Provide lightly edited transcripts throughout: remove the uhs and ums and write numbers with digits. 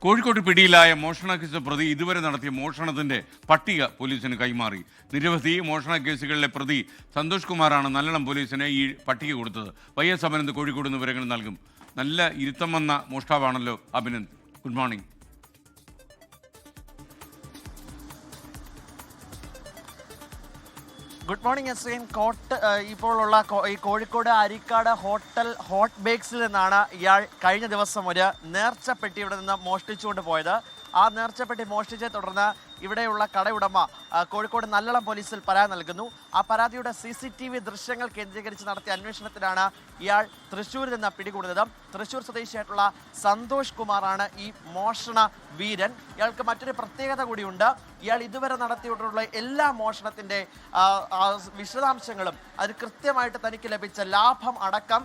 കോഴിക്കോട് പിടിയിലായ മോഷണ കേസ് പ്രതി ഇതുവരെ നടത്തിയ മോഷണത്തിന്റെ പട്ടിക പോലീസിന് കൈമാറി. നിരവധി മോഷണ കേസുകളിലെ പ്രതി സന്തോഷ് കുമാറാണ് നല്ലളം പോലീസിന് ഈ പട്ടിക കൊടുത്തത്. YS അഭിനന്ദ് കോഴിക്കോട് നിന്ന് വിവരങ്ങൾ നൽകും. നല്ല ഇരുത്തം വന്ന മോഷ്ടാവാണല്ലോ Abhinand. Good morning. Good morning Esreen. ഇപ്പോഴുള്ള ഈ കോഴിക്കോട് അരിക്കാട് ഹോട്ടൽ ഹോട്ട് ബേക്സിൽ നിന്നാണ് ഇയാൾ കഴിഞ്ഞ ദിവസം ഒരു നേർച്ചപ്പെട്ടി ഇവിടെ നിന്ന് മോഷ്ടിച്ചുകൊണ്ട് പോയത്. ആ നേർച്ചപ്പെട്ടി മോഷ്ടിച്ചെ തുടർന്ന് ഇവിടെയുള്ള കടയുടമ കോഴിക്കോട് നല്ലളം പോലീസിൽ പരാതി നൽകുന്നു. ആ പരാതിയുടെ CCTV ദൃശ്യങ്ങൾ കേന്ദ്രീകരിച്ച് നടത്തിയ അന്വേഷണത്തിലാണ് ഇയാൾ തൃശ്ശൂരിൽ നിന്ന് പിടികൂടുന്നത്. തൃശ്ശൂർ സ്വദേശിയായിട്ടുള്ള സന്തോഷ് കുമാറാണ് ഈ മോഷണ വീരൻ. ഇയാൾക്ക് മറ്റൊരു പ്രത്യേകത കൂടിയുണ്ട്. ഇയാൾ ഇതുവരെ നടത്തിയിട്ടുള്ള എല്ലാ മോഷണത്തിൻ്റെ വിശദാംശങ്ങളും അത് കൃത്യമായിട്ട് തനിക്ക് ലഭിച്ച ലാഭം അടക്കം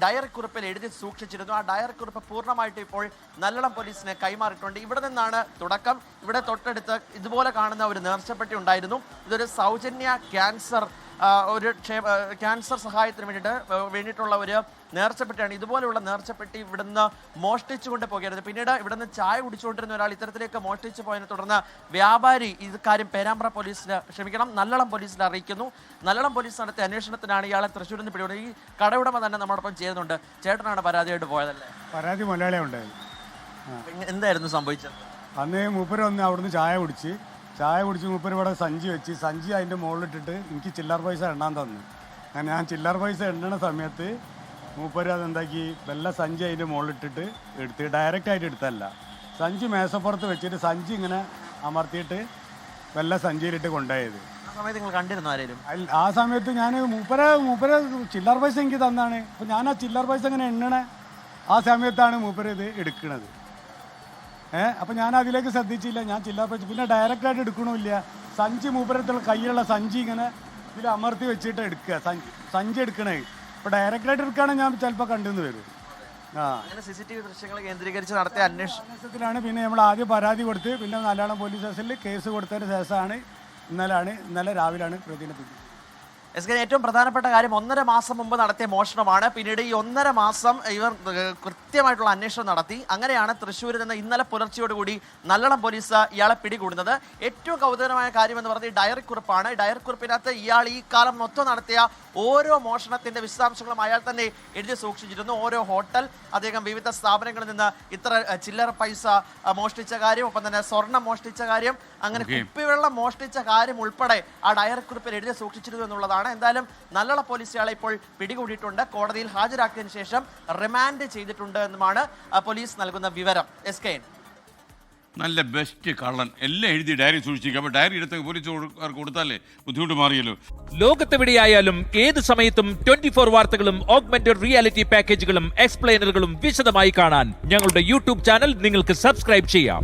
ഡയറി കുറിപ്പിൽ എഴുതി സൂക്ഷിച്ചിരുന്നു. ആ ഡയറി കുറിപ്പ് പൂർണ്ണമായിട്ട് ഇപ്പോൾ നല്ലളം പോലീസിന് കൈമാറിയിട്ടുണ്ട്. ഇവിടെ നിന്നാണ് തുടക്കം. ഇവിടെ തൊട്ടടുത്ത് ഇതുപോലെ കാണുന്ന ഒരു നേർച്ചപ്പെട്ടി ഉണ്ടായിരുന്നു. ഇതൊരു സൗജന്യ ക്യാൻസർ സഹായത്തിന് വേണ്ടിയിട്ടുള്ള ഒരു നേർച്ചപ്പെട്ടിയാണ്. ഇതുപോലെയുള്ള നേർച്ചപ്പെട്ടി ഇവിടുന്ന് മോഷ്ടിച്ചുകൊണ്ട് പോകരുത്. പിന്നീട് ഇവിടുന്ന് ചായ കുടിച്ചുകൊണ്ടിരുന്ന ഒരാൾ ഇത്തരത്തിലേക്ക് മോഷ്ടിച്ചു പോയതിനെ തുടർന്ന് വ്യാപാരി ഇക്കാര്യം നല്ലളം പോലീസിൽ അറിയിക്കുന്നു. നല്ലളം പോലീസ് നടത്തിയ അന്വേഷണത്തിനാണ് ഇയാളെ തൃശ്ശൂരിൽ നിന്ന് പിടികൂടുന്നത്. ഈ കടയുടമ തന്നെ നമ്മളോടൊപ്പം ചെയ്യുന്നുണ്ട്. ചേട്ടനാണ് പരാതിയായിട്ട് പോയതല്ലേ? പരാതി മലയാളിയാണ് ഉണ്ടായത്. എന്തായിരുന്നു സംഭവിച്ചത്? അന്ന് മൂപ്പര് വന്ന് അവിടുന്ന് ചായ കുടിച്ച് മൂപ്പര് ഇവിടെ സഞ്ചി അതിൻ്റെ മുകളിലിട്ടിട്ട് എനിക്ക് ചില്ലർ പൈസ എണ്ണാൻ തന്നു. അങ്ങനെ ഞാൻ ചില്ലർ പൈസ എണ്ണണ സമയത്ത് മൂപ്പര് അതെന്താക്കി വെള്ള സഞ്ചി അതിൻ്റെ മുകളിലിട്ടിട്ട് എടുത്ത് ഡയറക്റ്റായിട്ട് എടുത്തല്ല, സഞ്ചി മേശപ്പുറത്ത് വെച്ചിട്ട് സഞ്ചി ഇങ്ങനെ അമർത്തിയിട്ട് വെള്ള സഞ്ചിയിലിട്ട് കൊണ്ടുപോയത്. ആ സമയത്ത് നിങ്ങൾ കണ്ടിരുന്നു ആരെയും? ആ സമയത്ത് ഞാൻ മൂപ്പര് ചില്ലർ പൈസ എനിക്ക് തന്നാണ്. അപ്പോൾ ഞാൻ ആ ചില്ലർ പൈസ ഇങ്ങനെ എണ്ണണേ ആ സമയത്താണ് മൂപ്പര് ഇത് എടുക്കുന്നത്. അപ്പം ഞാൻ അതിലേക്ക് ശ്രദ്ധിച്ചില്ല. ഞാൻ ചില്ലർ പൈസ പിന്നെ ഡയറക്റ്റായിട്ട് എടുക്കണമില്ല. സഞ്ചി മൂപ്പരത്തുള്ള കയ്യിലുള്ള സഞ്ചി ഇങ്ങനെ ഇതിൽ അമർത്തി വെച്ചിട്ട് എടുക്കുക, സഞ്ചി എടുക്കണേ. അപ്പോൾ ഡയറക്റ്റായിട്ട് എടുക്കുകയാണെങ്കിൽ ഞാൻ ചിലപ്പോൾ കണ്ടെന്ന് വരും. CCTV ദൃശ്യങ്ങൾ കേന്ദ്രീകരിച്ച് നടത്തിയ അന്വേഷണത്തിലാണ് പിന്നെ നമ്മൾ ആദ്യം പരാതി കൊടുത്ത് പിന്നെ നല്ലളം പോലീസ് സ്റ്റേഷനിൽ കേസ് കൊടുത്തതിന് ശേഷമാണ് ഇന്നലെ രാവിലെയാണ് പ്രതിനെ പിടിച്ചത്. ഏറ്റവും പ്രധാനപ്പെട്ട കാര്യം 1.5 മാസം മുമ്പ് നടത്തിയ മോഷണമാണ്. പിന്നീട് ഈ 1.5 മാസം ഇവർ കൃത്യമായിട്ടുള്ള അന്വേഷണം നടത്തി. അങ്ങനെയാണ് തൃശ്ശൂരിൽ നിന്ന് ഇന്നലെ പുലർച്ചയോടുകൂടി നല്ലളം പോലീസ് ഇയാളെ പിടികൂടുന്നത്. ഏറ്റവും കൗതുകരമായ കാര്യം എന്ന് പറഞ്ഞാൽ ഡയറി കുറിപ്പാണ്. ഡയറി കുറിപ്പിനകത്ത് ഇയാൾ ഈ കാലം മൊത്തം നടത്തിയ ഓരോ മോഷണത്തിന്റെ വിശദാംശങ്ങളും അയാൾ തന്നെ എഴുതി സൂക്ഷിച്ചിരുന്നു. ഓരോ ഹോട്ടൽ, അദ്ദേഹം വിവിധ സ്ഥാപനങ്ങളിൽ നിന്ന് ഇത്ര ചില്ലറ പൈസ മോഷ്ടിച്ച കാര്യം, ഒപ്പം തന്നെ സ്വർണം മോഷ്ടിച്ച കാര്യം, അങ്ങനെ കുപ്പിവെള്ളം മോഷ്ടിച്ച കാര്യം ഉൾപ്പെടെ ആ ഡയറി കുറിപ്പിൽ എഴുതി സൂക്ഷിച്ചിരുന്നു എന്നുള്ളതാണ്. എന്തായാലും നല്ലളം പോലീസ് ഇയാളെ ഇപ്പോൾ പിടികൂടിയിട്ടുണ്ട്. കോടതിയിൽ ഹാജരാക്കിയതിനു ശേഷം റിമാൻഡ് ചെയ്തിട്ടുണ്ട് എന്നുമാണ് പോലീസ് നൽകുന്ന വിവരം. SKN നല്ല ബെസ്റ്റ് കള്ളൻ. എല്ലാം എഴുതി ഡയറി സൂക്ഷിക്കുക. അപ്പോൾ ഡയറി എടുത്ത് പോലീസുകാർക്ക് കൊടുത്താലേ ബുദ്ധിമുട്ട് മാറിയല്ലോ. ലോകത്തെവിടെയായാലും ഏത് സമയത്തും 24 വാർത്തകളും ഓഗ്മെന്റഡ് റിയാലിറ്റി പാക്കേജുകളും എക്സ്പ്ലെയിനറുകളും വിശദമായി കാണാൻ ഞങ്ങളുടെ YouTube ചാനൽ നിങ്ങൾക്ക് സബ്സ്ക്രൈബ് ചെയ്യാം.